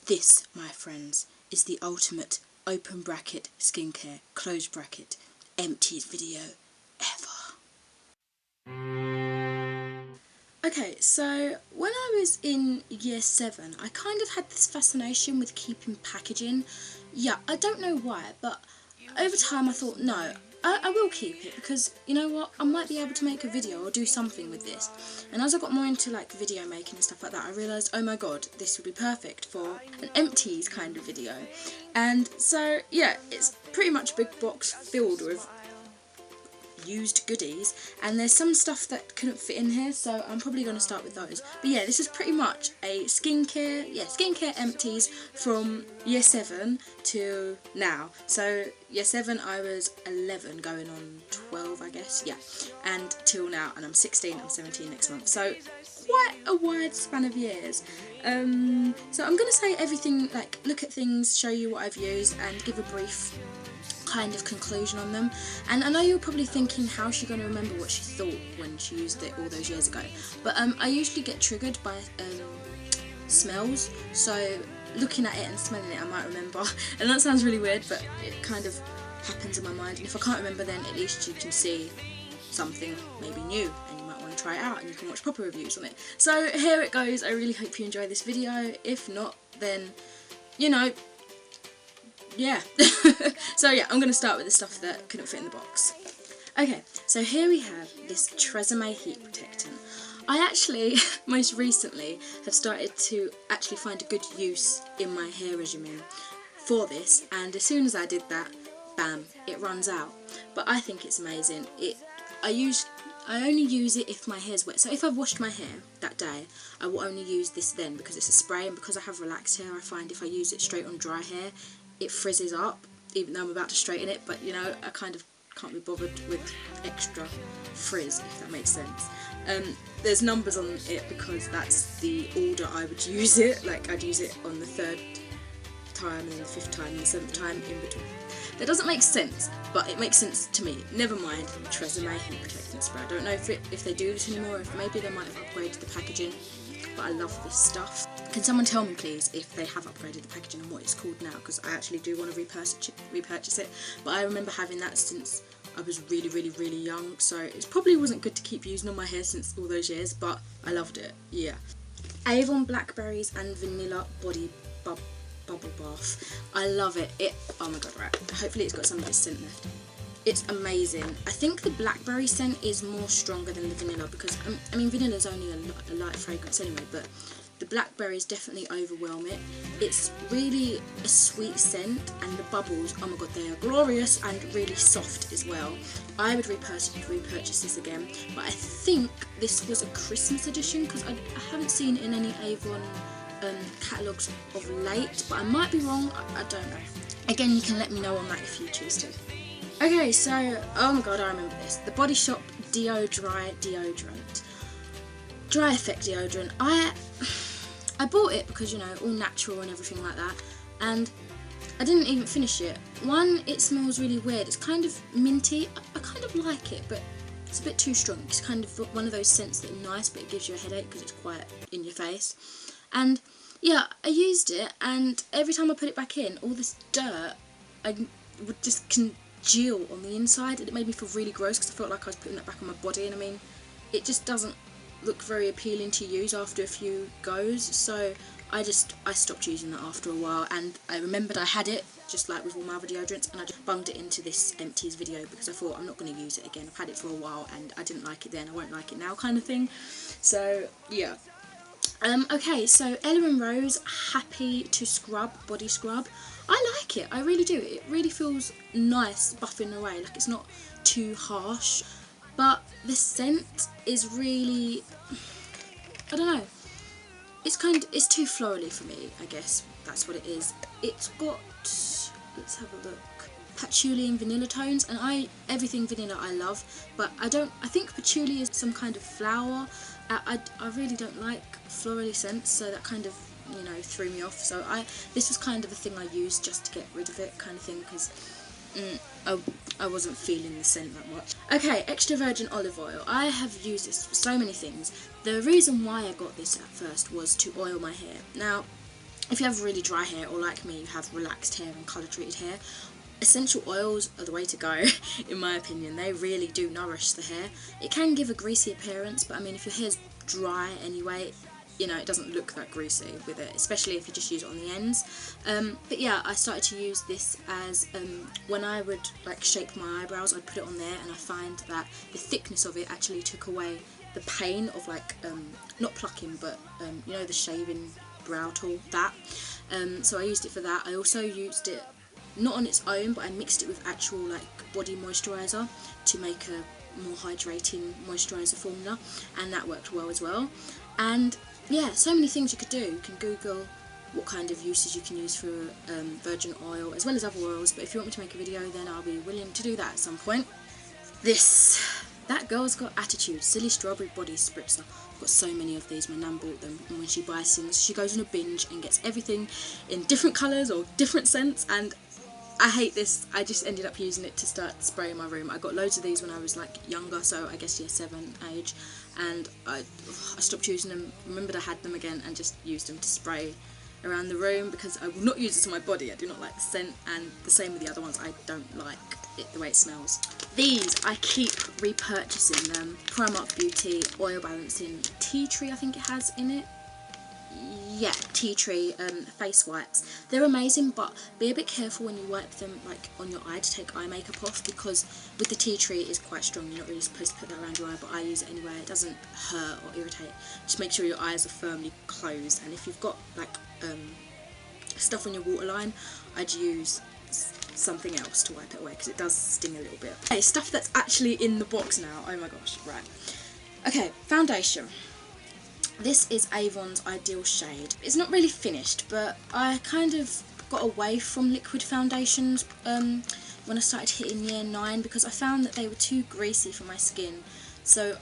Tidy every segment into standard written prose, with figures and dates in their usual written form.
This, my friends, is the ultimate open bracket skincare, close bracket, empties video ever. Okay, so when I was in year 7, I kind of had this fascination with keeping packaging. Yeah, I don't know why, but over time I thought, no, I will keep it, because you know what, I might be able to make a video or do something with this. And as I got more into like video making and stuff like that, I realised, oh my god, this would be perfect for an empties kind of video. And so yeah, it's pretty much a big box filled with used goodies, and there's some stuff that couldn't fit in here, so I'm probably going to start with those. But yeah, this is pretty much a skincare empties from year 7 to now. So year 7 I was 11 going on 12, I guess, yeah, and till now, and I'm 16, I'm 17 next month, so quite a wide span of years. So I'm going to say everything, like look at things, show you what I've used, and give a brief kind of conclusion on them. And I know you're probably thinking, how's she going to remember what she thought when she used it all those years ago? But I usually get triggered by smells, so looking at it and smelling it I might remember. And that sounds really weird, but it kind of happens in my mind, and if I can't remember, then at least you can see something maybe new, and you might want to try it out, and you can watch proper reviews on it. So here it goes. I really hope you enjoy this video. If not, then you know, yeah. So yeah, I'm going to start with the stuff that couldn't fit in the box. Okay, so here we have this Tresemme heat protectant. I actually, most recently, have started to actually find a good use in my hair regimen for this, and as soon as I did that, bam, it runs out. But I think it's amazing. I only use it if my hair's wet. So if I've washed my hair that day, I will only use this then, because it's a spray, and because I have relaxed hair, I find if I use it straight on dry hair, it frizzes up, even though I'm about to straighten it. But you know, I kind of can't be bothered with extra frizz, if that makes sense. There's numbers on it because that's the order I would use it. Like I'd use it on the 3rd time, and then the 5th time, and the 7th time in between. That doesn't make sense, but it makes sense to me. Never mind, Tresemme heat protectant spray. I don't know if they do this anymore, if maybe they might have upgraded the packaging, but I love this stuff. Can someone tell me please if they have upgraded the packaging and what it's called now, because I actually do want to repurchase it, but I remember having that since I was really young, so it probably wasn't good to keep using on my hair since all those years, but I loved it, yeah. Avon Blackberries and Vanilla Body Bubble Bath. I love it. Oh my god, right. Hopefully it's got some of its scent left. It's amazing. I think the blackberry scent is more stronger than the vanilla, because I mean vanilla is only a light fragrance anyway, but the blackberries definitely overwhelm it. It's really a sweet scent, and the bubbles, oh my god, they are glorious and really soft as well. I would repurchase this again, but I think this was a Christmas edition, because I haven't seen it in any Avon catalogues of late, but I might be wrong, I don't know. Again, you can let me know on that if you choose to. Okay, so, oh my god, I remember this. The Body Shop Dry Deodorant. Dry Effect Deodorant. I bought it because, you know, all natural and everything like that, and I didn't even finish it. One, it smells really weird. It's kind of minty. I kind of like it, but it's a bit too strong. It's kind of one of those scents that are nice, but it gives you a headache because it's quite in your face. And yeah, I used it, and every time I put it back in, all this dirt, I would just congeal on the inside, and it made me feel really gross because I felt like I was putting that back on my body, and I mean, it just doesn't look very appealing to use after a few goes, so I stopped using that after a while. And I remembered I had it, just like with all my other deodorants, and I just bunged it into this empties video because I thought I'm not going to use it again. I've had it for a while and I didn't like it then, I won't like it now kind of thing. So yeah. Okay, so Ella & Rose Happy to Scrub Body Scrub. I like it, I really do. It really feels nice buffing away, like it's not too harsh, but the scent is really, I don't know, it's too florally for me, I guess that's what it is. It's got, let's have a look, patchouli and vanilla tones, and everything vanilla I love, but I think patchouli is some kind of flower. I really don't like florally scents, so that kind of, you know, threw me off. So this was kind of a thing I used just to get rid of it, kind of thing, because I wasn't feeling the scent that much. Okay, extra virgin olive oil. I have used this for so many things. The reason why I got this at first was to oil my hair. Now, if you have really dry hair, or like me, you have relaxed hair and colour treated hair, essential oils are the way to go, in my opinion. They really do nourish the hair. It can give a greasy appearance, but I mean, if your hair's dry anyway, you know, it doesn't look that greasy with it, especially if you just use it on the ends. But yeah, I started to use this as, when I would like shape my eyebrows, I'd put it on there, and I find that the thickness of it actually took away the pain of like, not plucking, but you know, the shaving brow tool, that. So I used it for that. I also used it not on its own, but I mixed it with actual like body moisturiser to make a more hydrating moisturiser formula, and that worked well as well. And yeah, so many things you could do. You can Google what kind of uses you can use for virgin oil as well as other oils, but if you want me to make a video, then I'll be willing to do that at some point. That girl's got attitude, silly strawberry body spritzer. I've got so many of these. My nan bought them, and when she buys things, she goes on a binge and gets everything in different colours or different scents, and I hate this. I just ended up using it to start spraying my room. I got loads of these when I was like younger, so I guess year 7 age, and I stopped using them, remembered I had them again, and just used them to spray around the room, because I will not use it on my body. I do not like the scent, and the same with the other ones. I don't like it the way it smells. These, I keep repurchasing them. Primark Beauty Oil Balancing Tea Tree, I think it has in it. Yeah, tea tree face wipes. They're amazing, but be a bit careful when you wipe them like on your eye to take eye makeup off, because with the tea tree it is quite strong. You're not really supposed to put that around your eye, but I use it anyway. It doesn't hurt or irritate. Just make sure your eyes are firmly closed, and if you've got like stuff on your waterline, I'd use something else to wipe it away, because it does sting a little bit. Okay, stuff that's actually in the box now. Oh my gosh, right. Okay, foundation. This is Avon's Ideal Shade. It's not really finished, but I kind of got away from liquid foundations when I started hitting year 9, because I found that they were too greasy for my skin. So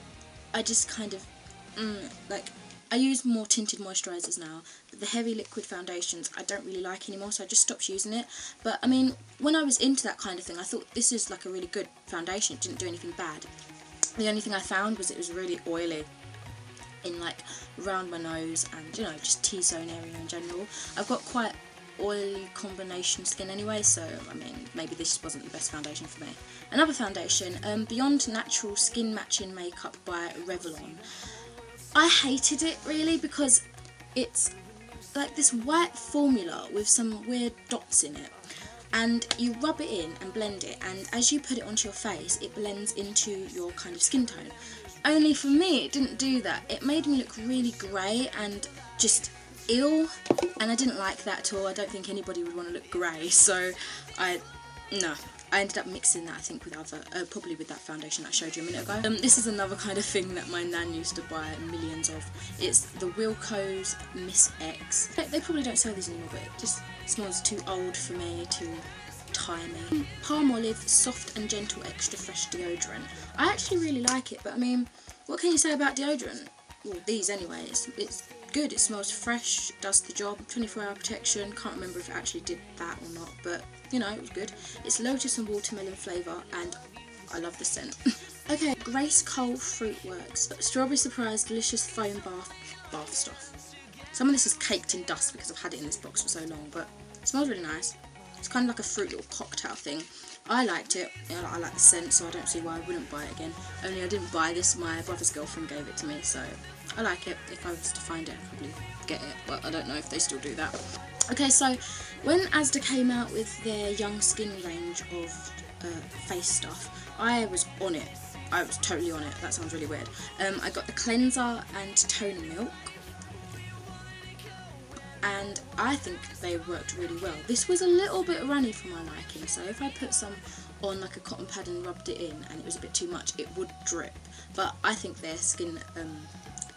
I just kind of, like, I use more tinted moisturisers now, but the heavy liquid foundations I don't really like anymore, so I just stopped using it. But I mean, when I was into that kind of thing, I thought this is like a really good foundation. It didn't do anything bad. The only thing I found was it was really oily in like around my nose and, you know, just T-zone area in general. I've got quite oily combination skin anyway, so I mean, maybe this wasn't the best foundation for me. Another foundation, Beyond Natural Skin Matching Makeup by Revlon. I hated it really, because it's like this white formula with some weird dots in it, and you rub it in and blend it, and as you put it onto your face it blends into your kind of skin tone. Only for me it didn't do that. It made me look really grey and just ill, and I didn't like that at all. I don't think anybody would want to look grey, so I ended up mixing that, I think, with other, probably with that foundation that I showed you a minute ago. This is another kind of thing that my nan used to buy millions of. It's the Wilko's Miss X. They probably don't sell these anymore, but it just smells too old for me, too timey. Palmolive Soft and Gentle Extra Fresh Deodorant. I actually really like it, but I mean, what can you say about deodorant? Well, these anyway, it's good. It smells fresh, does the job, 24-hour protection. Can't remember if it actually did that or not, but you know, it was good. It's lotus and watermelon flavour, and I love the scent. Okay, Grace Cole Fruit Works Strawberry Surprise Delicious Foam Bath Stuff. Some of this is caked in dust because I've had it in this box for so long, but it smells really nice. It's kind of like a fruit little cocktail thing. I liked it. You know, I like the scent, so I don't see why I wouldn't buy it again. Only I didn't buy this, my brother's girlfriend gave it to me, so I like it. If I was to find it, I'd probably get it, but I don't know if they still do that. Okay, so when Asda came out with their Young Skin range of face stuff, I was on it. I was totally on it. That sounds really weird. I got the cleanser and toner milk, and I think they worked really well. This was a little bit runny for my liking, so if I put some on like a cotton pad and rubbed it in and it was a bit too much, it would drip. But I think their skin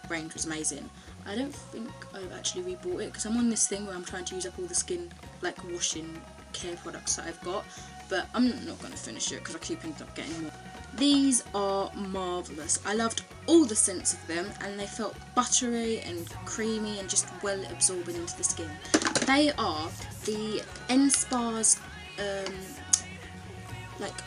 range was amazing. I don't think I've actually rebought it, because I'm on this thing where I'm trying to use up all the skin like washing care products that I've got, but I'm not going to finish it because I keep ending up getting more. These are marvellous. I loved all the scents of them, and they felt buttery and creamy and just well absorbing into the skin. They are the N-Spas like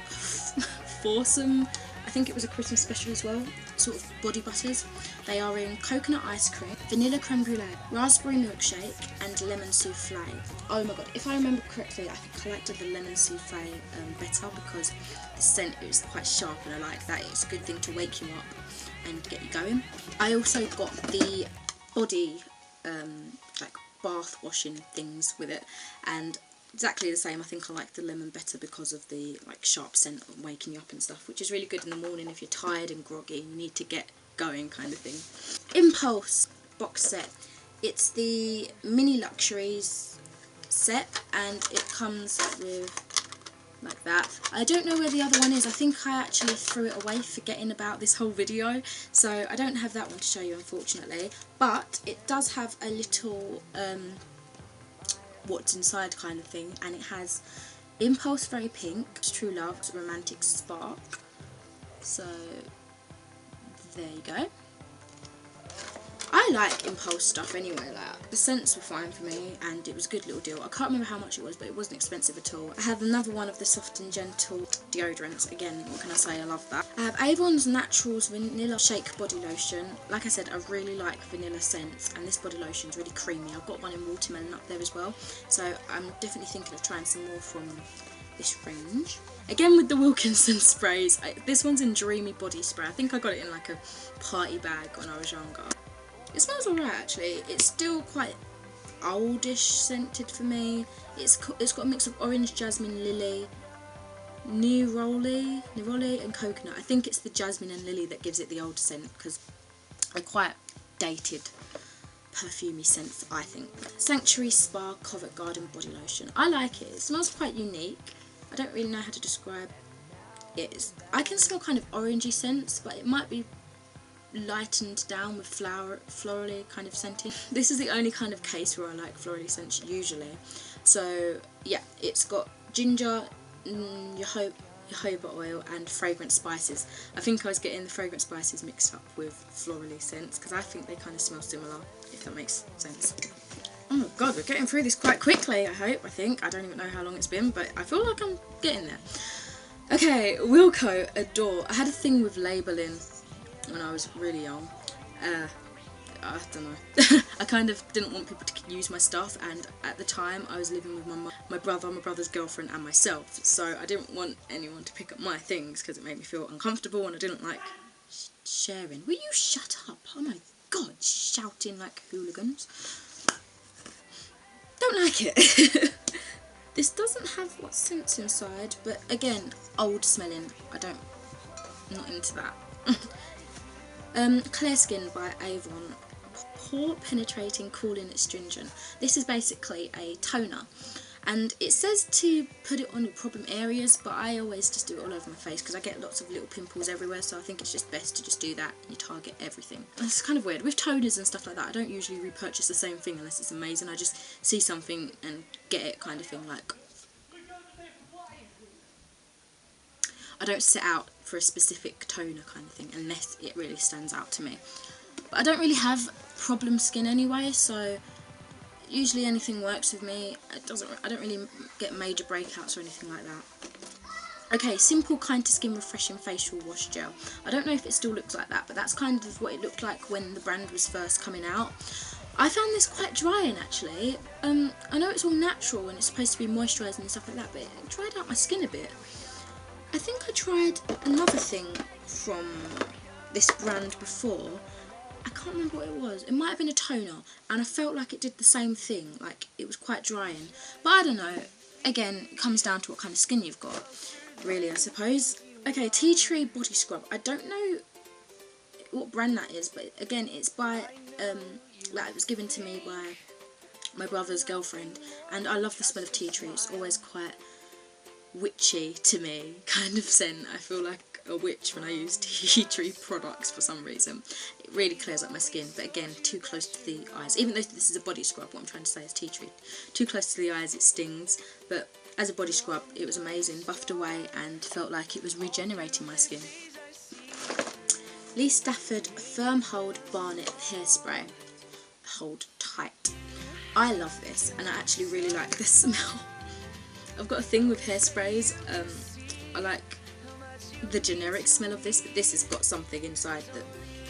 foursome, I think it was a Christmas special as well, sort of body butters. They are in coconut ice cream, vanilla creme brulee, raspberry milkshake and lemon souffle. Oh my god, if I remember correctly, I think I liked the lemon souffle better because the scent is quite sharp and I like that. It's a good thing to wake you up and get you going. I also got the body like bath washing things with it, and exactly the same. I think I like the lemon better because of the like sharp scent of waking you up and stuff, which is really good in the morning if you're tired and groggy and you need to get going kind of thing. Impulse box set. It's the mini luxuries set and it comes with like that. I don't know where the other one is. I think I actually threw it away forgetting about this whole video, so I don't have that one to show you unfortunately, but it does have a little what's inside kind of thing, and it has Impulse Very Pink, True Love, Romantic Spark. So there you go. I like Impulse stuff anyway, like the scents were fine for me and it was a good little deal. I can't remember how much it was, but it wasn't expensive at all. I have another one of the Soft and Gentle deodorants. Again, what can I say, I love that. I have Avon's Naturals Vanilla Shake Body Lotion. Like I said, I really like vanilla scents and this body lotion is really creamy. I've got one in watermelon up there as well, so I'm definitely thinking of trying some more from this range. Again with the Wilkinson sprays, this one's in Dreamy Body Spray. I think I got it in like a party bag when I was younger. It smells alright actually. It's still quite oldish scented for me. It's got a mix of orange, jasmine, lily, neroli and coconut. I think it's the jasmine and lily that gives it the old scent because they're quite dated perfumey scents, I think. Sanctuary Spa Covent Garden Body Lotion. I like it. It smells quite unique. I don't really know how to describe it. I can smell kind of orangey scents, but it might be lightened down with florally kind of scenting. This is the only kind of case where I like florally scents usually. So yeah, it's got ginger, jojoba oil and fragrant spices. I think I was getting the fragrant spices mixed up with florally scents because I think they kind of smell similar, if that makes sense. Oh my god, we're getting through this quite quickly, I think. I don't even know how long it's been, but I feel like I'm getting there. Okay, Wilko Adore. I had a thing with labelling when I was really young. I don't know. I kind of didn't want people to use my stuff, and at the time I was living with my brother, my brother's girlfriend and myself, so I didn't want anyone to pick up my things because it made me feel uncomfortable and I didn't like sharing. Will you shut up? Oh my god, shouting like hooligans. Don't like it. This doesn't have what scents inside, but again, old smelling. I'm not into that. Clear Skin by Avon. Pore Penetrating, Cooling, Astringent. This is basically a toner, and it says to put it on your problem areas, but I always just do it all over my face because I get lots of little pimples everywhere, so I think it's just best to just do that and you target everything. And it's kind of weird. With toners and stuff like that, I don't usually repurchase the same thing unless it's amazing. I just see something and get it kind of thing. Like, I don't set out for a specific toner kind of thing unless it really stands out to me. But I don't really have problem skin anyway, so usually anything works with me. I don't really get major breakouts or anything like that. Okay, Simple Kind to Skin Refreshing Facial Wash Gel. I don't know if it still looks like that, but that's kind of what it looked like when the brand was first coming out. I found this quite drying actually. I know it's all natural and it's supposed to be moisturising and stuff like that, but it dried out my skin a bit. I think I tried another thing from this brand before. I can't remember what it was. It might have been a toner, and I felt like it did the same thing, like it was quite drying. But I don't know. Again, it comes down to what kind of skin you've got, really, I suppose. Okay, Tea Tree Body Scrub. I don't know what brand that is, but again, it's by, like it was given to me by my brother's girlfriend, and I love the smell of tea tree. It's always quite witchy to me kind of scent. I feel like a witch when I use tea tree products for some reason. It really clears up my skin, but again, too close to the eyes. Even though this is a body scrub, what I'm trying to say is tea tree. Too close to the eyes, it stings, but as a body scrub, it was amazing. Buffed away and felt like it was regenerating my skin. Lee Stafford Firm Hold Barnet Hairspray. Hold tight. I love this, and I actually really like this smell. I've got a thing with hairsprays. I like the generic smell of this, but this has got something inside that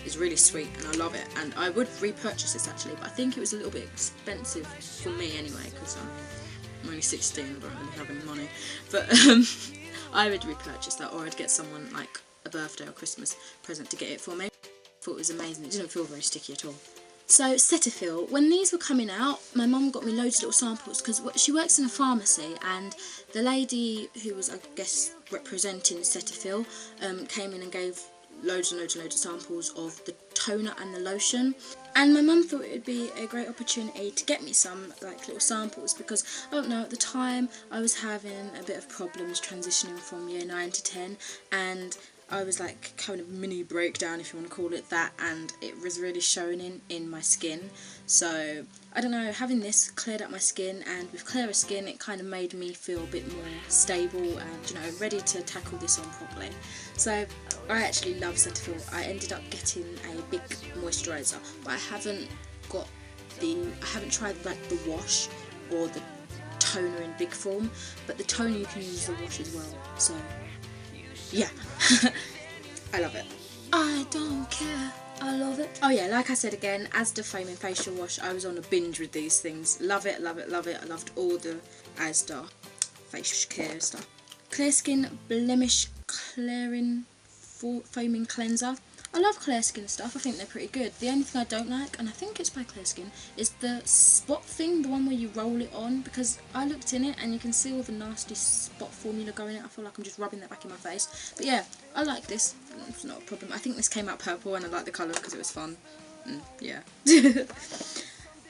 is really sweet and I love it, and I would repurchase this actually, but I think it was a little bit expensive for me anyway, because I'm only 16, I don't really have any money, but I would repurchase that, or I'd get someone like a birthday or Christmas present to get it for me. I thought it was amazing. It didn't feel very sticky at all. So Cetaphil, when these were coming out, my mum got me loads of little samples, because she works in a pharmacy, and the lady who was, I guess, representing Cetaphil came in and gave loads and loads and loads of samples of the toner and the lotion, and my mum thought it would be a great opportunity to get me some like little samples, because I don't know, at the time I was having a bit of problems transitioning from year 9 to 10, and I was like kind of mini breakdown, if you want to call it that, and it was really showing in my skin. So I don't know, having this cleared up my skin, and with clearer skin it kind of made me feel a bit more stable and, you know, ready to tackle this on properly. So I actually love Cetaphil. I ended up getting a big moisturiser, but I haven't tried like the wash or the toner in big form, but the toner you can use the wash as well, so yeah. I love it. I don't care. I love it. Oh yeah, like I said again, Asda Foaming Facial Wash, I was on a binge with these things. Love it, love it, love it. I loved all the Asda facial care stuff. Clear Skin Blemish Clearing Foaming Cleanser. I love Clear Skin stuff, I think they're pretty good. The only thing I don't like, and I think it's by Clear Skin, is the spot thing, the one where you roll it on, because I looked in it and you can see all the nasty spot formula going in. I feel like I'm just rubbing that back in my face. But yeah, I like this, it's not a problem. I think this came out purple and I like the colour because it was fun. Yeah.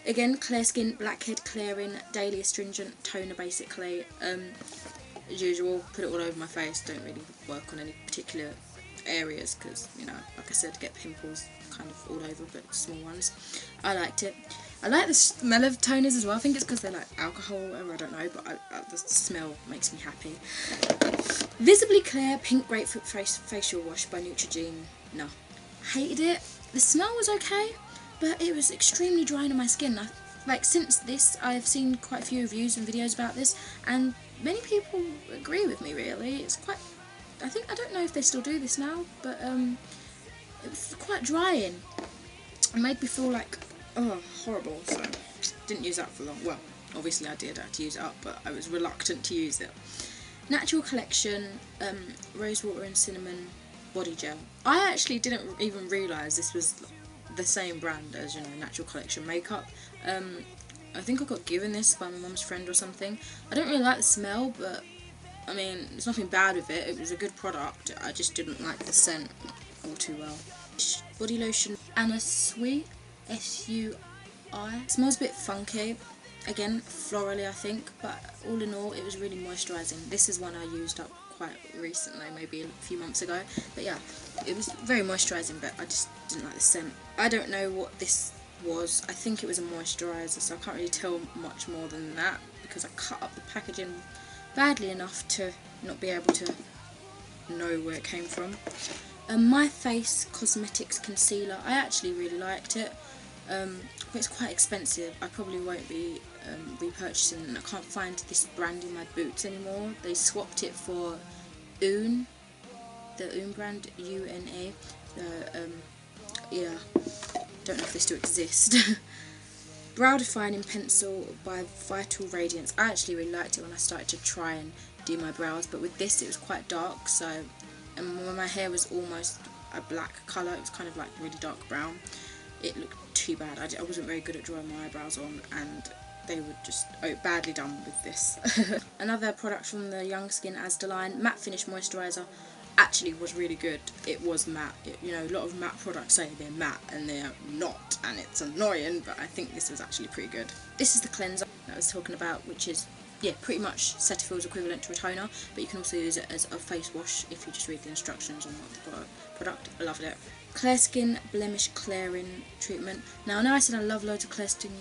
Again, Clear Skin Blackhead Clearing Daily Astringent Toner, basically. As usual, put it all over my face, don't really work on any particular areas because, you know, like I said, get pimples kind of all over, but small ones. I liked it. I like the smell of toners as well. I think it's because they're like alcohol or whatever, I don't know, but the smell makes me happy. Visibly Clear Pink Grapefruit Facial Wash by Neutrogena. No, hated it. The smell was okay, but it was extremely dry on my skin. Like, since this, I've seen quite a few reviews and videos about this, and many people agree with me, really. It's quite, I don't know if they still do this now, but it was quite drying. It made me feel like, oh, horrible, so didn't use that for long. Well, obviously I did, I had to use it up, but I was reluctant to use it. Natural Collection Rosewater and Cinnamon Body Gel. I actually didn't even realise this was the same brand as, you know, Natural Collection makeup. I think I got given this by my mum's friend or something. I don't really like the smell, but I mean, there's nothing bad with it. It was a good product. I just didn't like the scent all too well. Body lotion Anna Sui, S-U-I. Smells a bit funky. Again, florally I think, but all in all it was really moisturising. This is one I used up quite recently, maybe a few months ago. But yeah, it was very moisturising, but I just didn't like the scent. I don't know what this was. I think it was a moisturiser, so I can't really tell much more than that because I cut up the packaging badly enough to not be able to know where it came from. My Face Cosmetics Concealer, I actually really liked it, but it's quite expensive. I probably won't be repurchasing, and I can't find this brand in my Boots anymore. They swapped it for Une, the Une brand, U-N-A. Yeah, don't know if they still exist. Brow Defining Pencil by Vital Radiance. I actually really liked it when I started to try and do my brows, but with this it was quite dark, so, and when my hair was almost a black colour, it was kind of like really dark brown, it looked too bad. I wasn't very good at drawing my eyebrows on, and they were just badly done with this. Another product from the Young Skin Asda line, Matte Finish Moisturiser, actually was really good. It was matte. You know, a lot of matte products say they're matte and they're not, and it's annoying, but I think this was actually pretty good. This is the cleanser that I was talking about, which is, yeah, pretty much Cetaphil's equivalent to a toner, but you can also use it as a face wash if you just read the instructions on the product. I loved it. Clear Skin Blemish Clearing Treatment. Now, I know I said I love loads of Clear Skin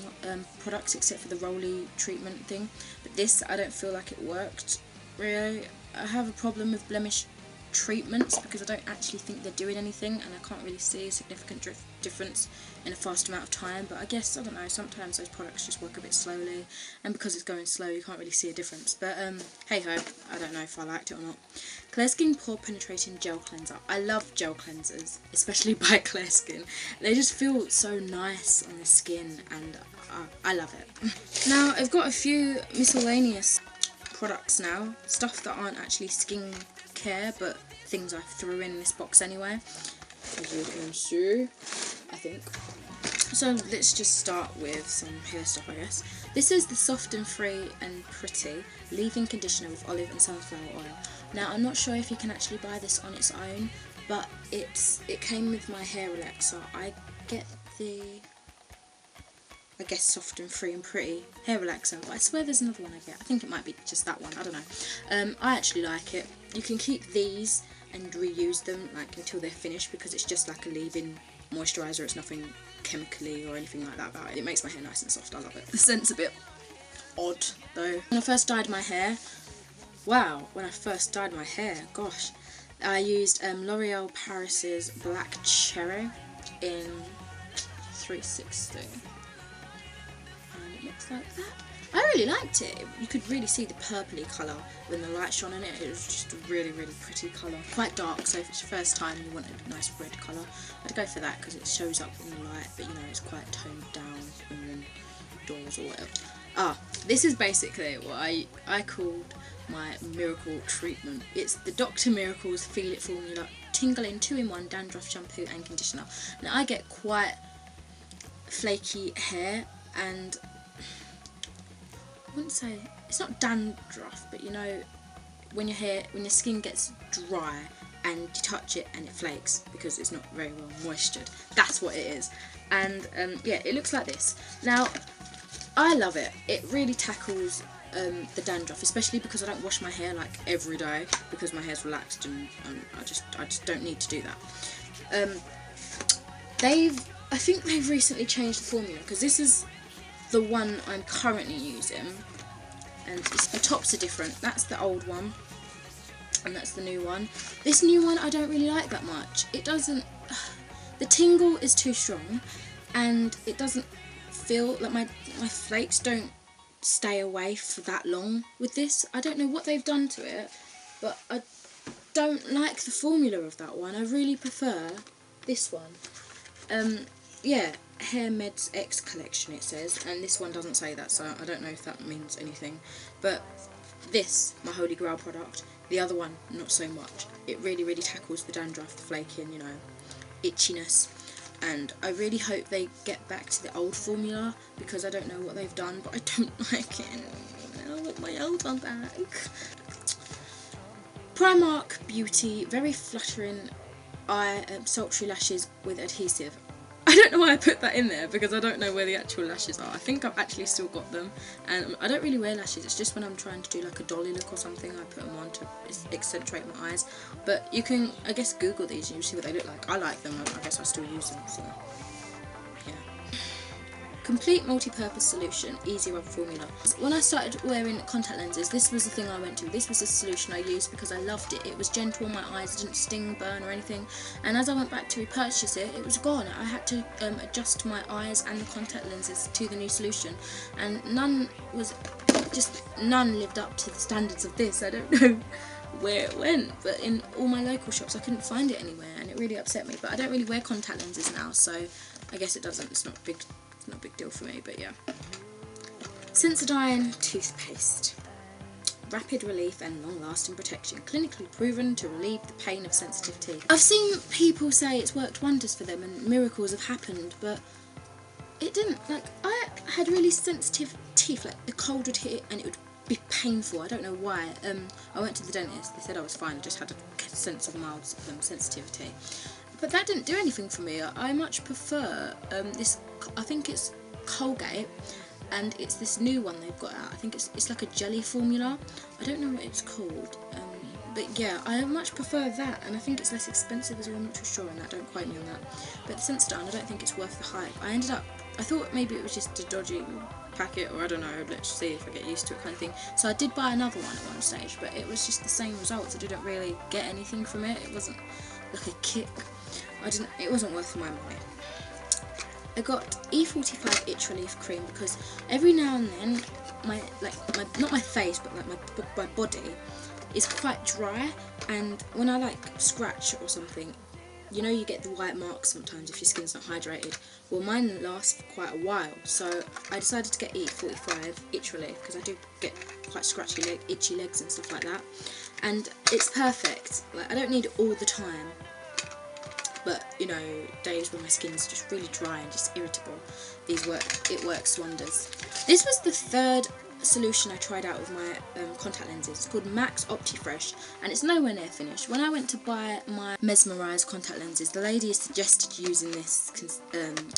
products except for the Rolly treatment thing, but this, I don't feel like it worked, really. I have a problem with blemish treatments because I don't actually think they're doing anything, and I can't really see a significant difference in a fast amount of time. But I guess, I don't know, sometimes those products just work a bit slowly, and because it's going slow you can't really see a difference. But hey ho, I don't know if I liked it or not. Clear Skin Pore Penetrating Gel Cleanser. I love gel cleansers, especially by Clear Skin. They just feel so nice on the skin, and I love it. Now I've got a few miscellaneous products now, stuff that aren't actually skin care but things I threw in this box anyway, as you can see, I think. So let's just start with some hair stuff, I guess. This is the Soft and Free and Pretty Leave-In Conditioner with olive and sunflower oil. Now I'm not sure if you can actually buy this on its own, but it came with my hair relaxer. I get the, I guess, Soft and Free and Pretty hair relaxer, but I swear there's another one I get. I think it might be just that one, I don't know. I actually like it. You can keep these and reuse them like until they're finished, because it's just like a leave-in moisturiser. It's nothing chemically or anything like that about it. It makes my hair nice and soft. I love it. The scent's a bit odd though. When I first dyed my hair, gosh, I used L'Oreal Paris's Black Cherry in 360, and it looks like that. I really liked it. You could really see the purpley colour when the light shone on it. It was just a really, really pretty colour. Quite dark, so if it's your first time and you wanted a nice red colour, I'd go for that because it shows up in the light, but you know, it's quite toned down and doors or whatever. This is basically what I called my miracle treatment. It's the Dr. Miracle's Feel It Formula Tingling 2-in-1 Dandruff Shampoo and Conditioner. Now I get quite flaky hair, and I wouldn't say, it's not dandruff, but you know, when your skin gets dry and you touch it and it flakes because it's not very well moistured. That's what it is. And yeah, it looks like this. Now, I love it. It really tackles the dandruff, especially because I don't wash my hair like every day because my hair's relaxed, and I just don't need to do that. I think they've recently changed the formula, because this is the one I'm currently using, and the tops are different. That's the old one and that's the new one. This new one I don't really like that much. It doesn't, the tingle is too strong, and it doesn't feel like my flakes don't stay away for that long with this. I don't know what they've done to it, but I don't like the formula of that one. I really prefer this one. Yeah, Hair Meds X collection it says, and this one doesn't say that, so I don't know if that means anything. But this, my holy grail product, the other one, not so much. It really, really tackles the dandruff, the flaking, you know, itchiness. And I really hope they get back to the old formula, because I don't know what they've done, but I don't like it anymore. I want my old one back. Primark Beauty Very Fluttering Eye Sultry Lashes with Adhesive. I don't know why I put that in there, because I don't know where the actual lashes are. I think I've actually still got them, and I don't really wear lashes. It's just when I'm trying to do like a dolly look or something, I put them on to accentuate my eyes. But you can, I guess, Google these and you'll see what they look like. I like them. I guess I still use them, so yeah. Complete Multi-Purpose Solution Easy Rub Formula. When I started wearing contact lenses, this was the thing I went to. This was the solution I used because I loved it. It was gentle on my eyes, it didn't sting, burn or anything. And as I went back to repurchase it, it was gone. I had to adjust my eyes and the contact lenses to the new solution, and none lived up to the standards of this. I don't know where it went, but in all my local shops I couldn't find it anywhere, and it really upset me. But I don't really wear contact lenses now, so I guess it's not a big deal for me, but yeah. Sensodyne Toothpaste. Rapid relief and long-lasting protection. Clinically proven to relieve the pain of sensitive teeth. I've seen people say it's worked wonders for them and miracles have happened, but it didn't. Like, I had really sensitive teeth, like the cold would hit and it would be painful. I don't know why. I went to the dentist, they said I was fine, I just had a sense of mild sensitivity. But that didn't do anything for me. I much prefer this, I think it's Colgate, and it's this new one they've got out. I think it's like a jelly formula. I don't know what it's called, but yeah, I much prefer that, and I think it's less expensive as well. I'm not too sure on that, don't quote me on that. But the Sensodyne, I don't think it's worth the hype. I thought maybe it was just a dodgy pack it, or I don't know, let's see if I get used to it kind of thing. So I did buy another one at one stage, but it was just the same results. I didn't really get anything from it. It wasn't like a kick. It wasn't worth my money. I got E45 Itch Relief Cream because every now and then not my face, but like my body is quite dry, and when I like scratch or something, you know, you get the white marks sometimes if your skin's not hydrated. Well, mine lasts for quite a while, so I decided to get E45 Itch Relief because I do get quite scratchy, itchy legs and stuff like that, and it's perfect. Like, I don't need it all the time, but you know, days when my skin's just really dry and just irritable, it works wonders. This was the third solution I tried out with my contact lenses. It's called Max Optifresh, and it's nowhere near finished. When I went to buy my mesmerised contact lenses, the lady suggested using this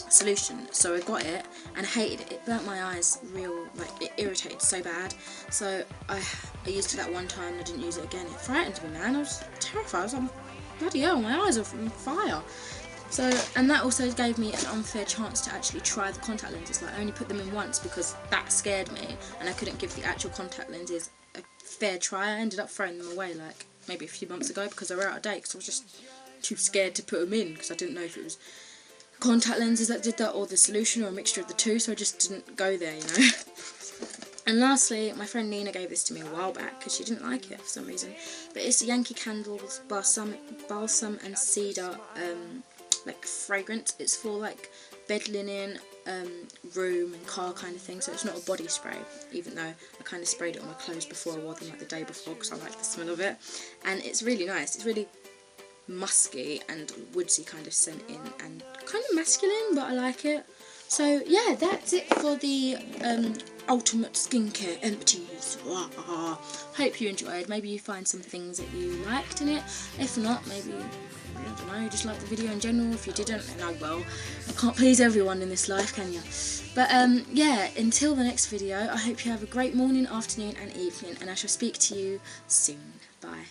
solution, so I got it and I hated it. It burnt my eyes it irritated so bad. So I used it that one time and I didn't use it again. It frightened me, man. I was terrified. I was like, bloody hell, my eyes are on fire. So, and that also gave me an unfair chance to actually try the contact lenses. Like, I only put them in once because that scared me, and I couldn't give the actual contact lenses a fair try. I ended up throwing them away like maybe a few months ago because they were out of date, because I was just too scared to put them in because I didn't know if it was contact lenses that did that or the solution or a mixture of the two, so I just didn't go there, you know. And lastly, my friend Nina gave this to me a while back because she didn't like it for some reason, but it's Yankee Candle's balsam and cedar like fragrance. It's for like bed linen, room and car kind of thing, so it's not a body spray, even though I kind of sprayed it on my clothes before I wore them, like the day before, because I like the smell of it, and it's really nice. It's really musky and woodsy kind of scent in, and kind of masculine, but I like it. So yeah, that's it for the ultimate skincare empties. Hope you enjoyed. Maybe you find some things that you liked in it. If not, maybe, I don't know, you just like the video in general. If you didn't, then oh well. I can't please everyone in this life, can you? But yeah, until the next video, I hope you have a great morning, afternoon and evening, and I shall speak to you soon. Bye.